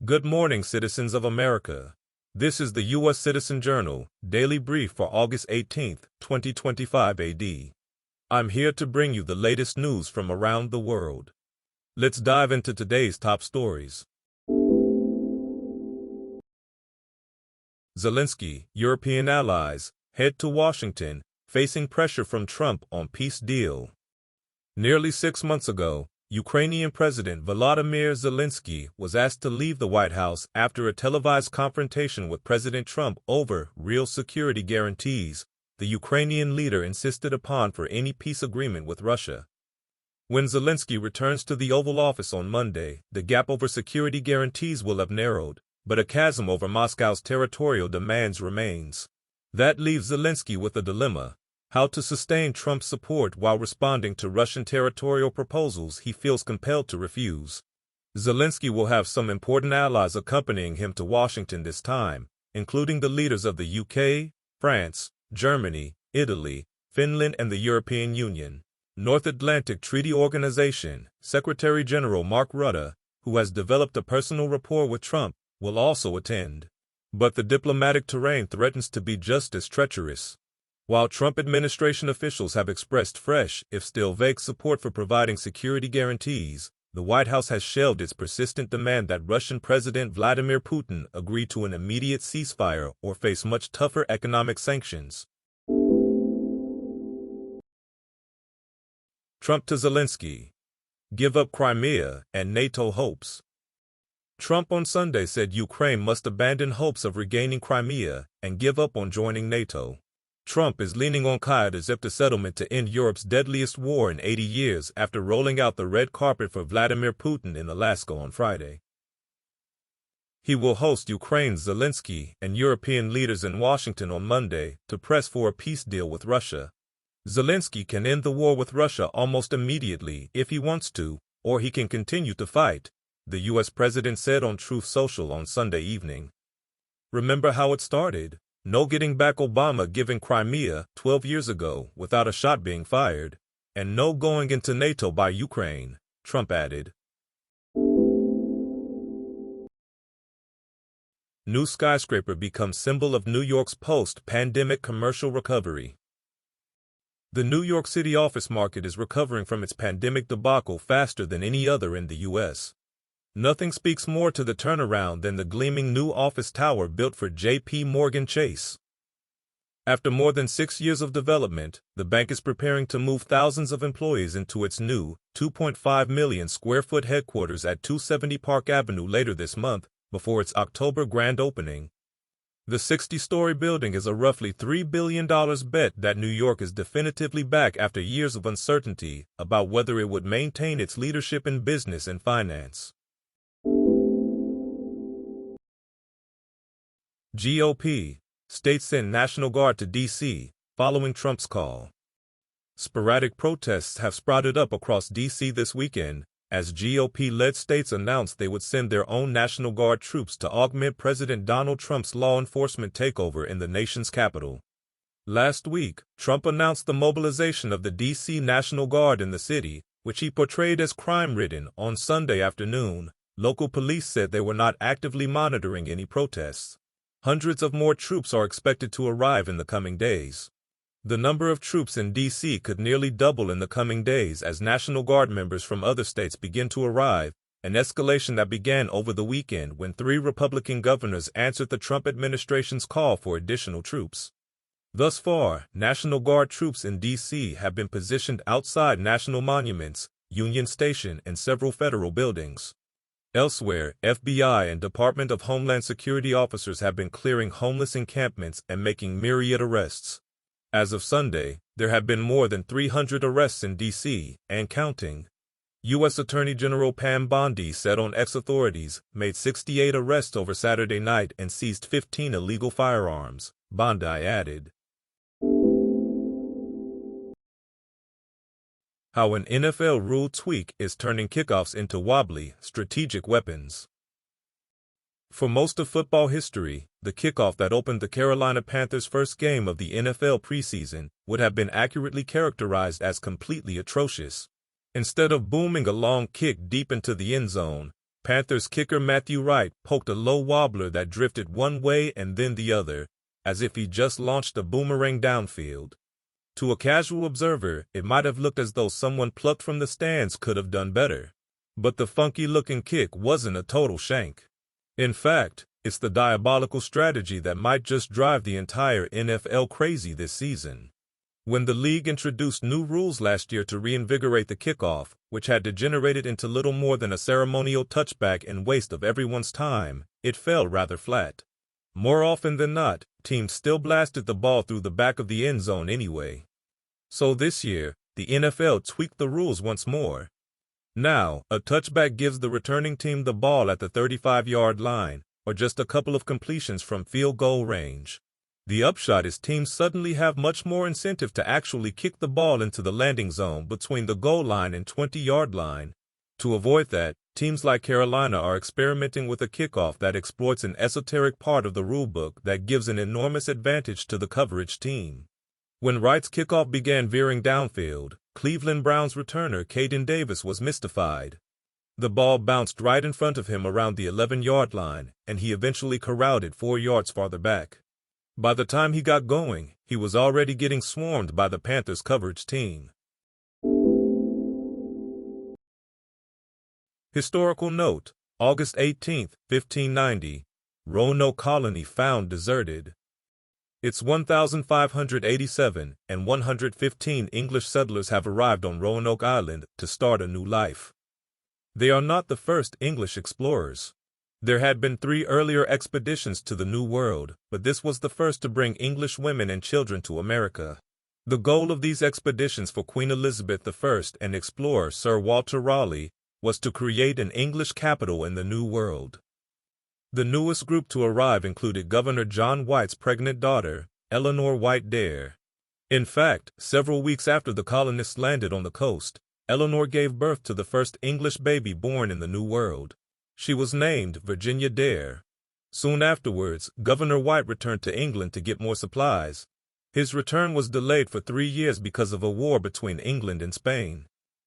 Good morning, citizens of America. This is the U.S. Citizen Journal, Daily Brief for August 18, 2025 AD. I'm here to bring you the latest news from around the world. Let's dive into today's top stories. Zelensky, European allies, head to Washington, facing pressure from Trump on peace deal. Nearly 6 months ago, Ukrainian President Volodymyr Zelensky was asked to leave the White House after a televised confrontation with President Trump over real security guarantees the Ukrainian leader insisted upon for any peace agreement with Russia. When Zelensky returns to the Oval Office on Monday, the gap over security guarantees will have narrowed, but a chasm over Moscow's territorial demands remains. That leaves Zelensky with a dilemma: how to sustain Trump's support while responding to Russian territorial proposals he feels compelled to refuse. Zelensky will have some important allies accompanying him to Washington this time, including the leaders of the UK, France, Germany, Italy, Finland, and the European Union. North Atlantic Treaty Organization Secretary General Mark Rutte, who has developed a personal rapport with Trump, will also attend. But the diplomatic terrain threatens to be just as treacherous. While Trump administration officials have expressed fresh, if still vague, support for providing security guarantees, the White House has shelved its persistent demand that Russian President Vladimir Putin agree to an immediate ceasefire or face much tougher economic sanctions. Trump to Zelensky. Give up Crimea and NATO hopes. Trump on Sunday said Ukraine must abandon hopes of regaining Crimea and give up on joining NATO. Trump is leaning on Kyiv as if the settlement to end Europe's deadliest war in 80 years after rolling out the red carpet for Vladimir Putin in Alaska on Friday. He will host Ukraine's Zelensky and European leaders in Washington on Monday to press for a peace deal with Russia. Zelensky can end the war with Russia almost immediately if he wants to, or he can continue to fight, the U.S. president said on Truth Social on Sunday evening. Remember how it started? No getting back Obama giving Crimea 12 years ago without a shot being fired, and no going into NATO by Ukraine, Trump added. New skyscraper becomes symbol of New York's post-pandemic commercial recovery. The New York City office market is recovering from its pandemic debacle faster than any other in the U.S. Nothing speaks more to the turnaround than the gleaming new office tower built for J.P. Morgan Chase. After more than 6 years of development, the bank is preparing to move thousands of employees into its new 2.5 million square foot headquarters at 270 Park Avenue later this month, before its October grand opening. The 60-story building is a roughly $3 billion bet that New York is definitively back after years of uncertainty about whether it would maintain its leadership in business and finance. GOP. States send National Guard to D.C. following Trump's call. Sporadic protests have sprouted up across D.C. this weekend as GOP-led states announced they would send their own National Guard troops to augment President Donald Trump's law enforcement takeover in the nation's capital. Last week, Trump announced the mobilization of the D.C. National Guard in the city, which he portrayed as crime-ridden. On Sunday afternoon, local police said they were not actively monitoring any protests. Hundreds of more troops are expected to arrive in the coming days. The number of troops in D.C. could nearly double in the coming days as National Guard members from other states begin to arrive, an escalation that began over the weekend when 3 Republican governors answered the Trump administration's call for additional troops. Thus far, National Guard troops in D.C. have been positioned outside national monuments, Union Station, and several federal buildings. Elsewhere, FBI and Department of Homeland Security officers have been clearing homeless encampments and making myriad arrests. As of Sunday, there have been more than 300 arrests in D.C. and counting. U.S. Attorney General Pam Bondi said on X authorities made 68 arrests over Saturday night and seized 15 illegal firearms, Bondi added. How an NFL rule tweak is turning kickoffs into wobbly, strategic weapons. For most of football history, the kickoff that opened the Carolina Panthers' first game of the NFL preseason would have been accurately characterized as completely atrocious. Instead of booming a long kick deep into the end zone, Panthers kicker Matthew Wright poked a low wobbler that drifted one way and then the other, as if he just launched a boomerang downfield. To a casual observer, it might have looked as though someone plucked from the stands could have done better. But the funky-looking kick wasn't a total shank. In fact, it's the diabolical strategy that might just drive the entire NFL crazy this season. When the league introduced new rules last year to reinvigorate the kickoff, which had degenerated into little more than a ceremonial touchback and waste of everyone's time, it fell rather flat. More often than not, teams still blasted the ball through the back of the end zone anyway. So this year, the NFL tweaked the rules once more. Now, a touchback gives the returning team the ball at the 35-yard line, or just a couple of completions from field goal range. The upshot is teams suddenly have much more incentive to actually kick the ball into the landing zone between the goal line and 20-yard line. To avoid that, teams like Carolina are experimenting with a kickoff that exploits an esoteric part of the rulebook that gives an enormous advantage to the coverage team. When Wright's kickoff began veering downfield, Cleveland Browns returner Caden Davis was mystified. The ball bounced right in front of him around the 11-yard line, and he eventually corralled it 4 yards farther back. By the time he got going, he was already getting swarmed by the Panthers' coverage team. Historical note: August 18, 1590, Roanoke Colony found deserted. It's 1,587, and 115 English settlers have arrived on Roanoke Island to start a new life. They are not the first English explorers. There had been 3 earlier expeditions to the New World, but this was the first to bring English women and children to America. The goal of these expeditions for Queen Elizabeth I and explorer Sir Walter Raleigh was to create an English capital in the New World. The newest group to arrive included Governor John White's pregnant daughter, Eleanor White Dare. In fact, several weeks after the colonists landed on the coast, Eleanor gave birth to the first English baby born in the New World. She was named Virginia Dare. Soon afterwards, Governor White returned to England to get more supplies. His return was delayed for 3 years because of a war between England and Spain.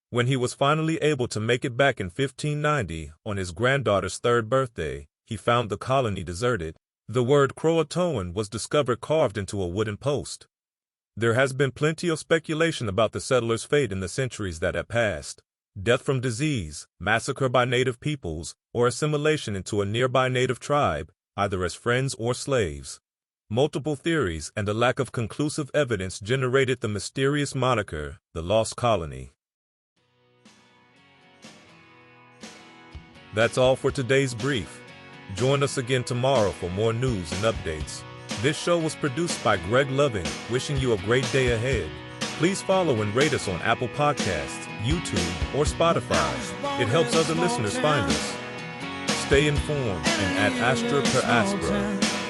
When he was finally able to make it back in 1590, on his granddaughter's 3rd birthday, he found the colony deserted. The word Croatoan was discovered carved into a wooden post. There has been plenty of speculation about the settlers' fate in the centuries that have passed. Death from disease, massacre by native peoples, or assimilation into a nearby native tribe, either as friends or slaves. Multiple theories and a lack of conclusive evidence generated the mysterious moniker, the Lost Colony. That's all for today's brief. Join us again tomorrow for more news and updates. This show was produced by Greg Loving, wishing you a great day ahead. Please follow and rate us on Apple Podcasts, YouTube, or Spotify. It helps other listeners find us. Stay informed and ad astra per aspera.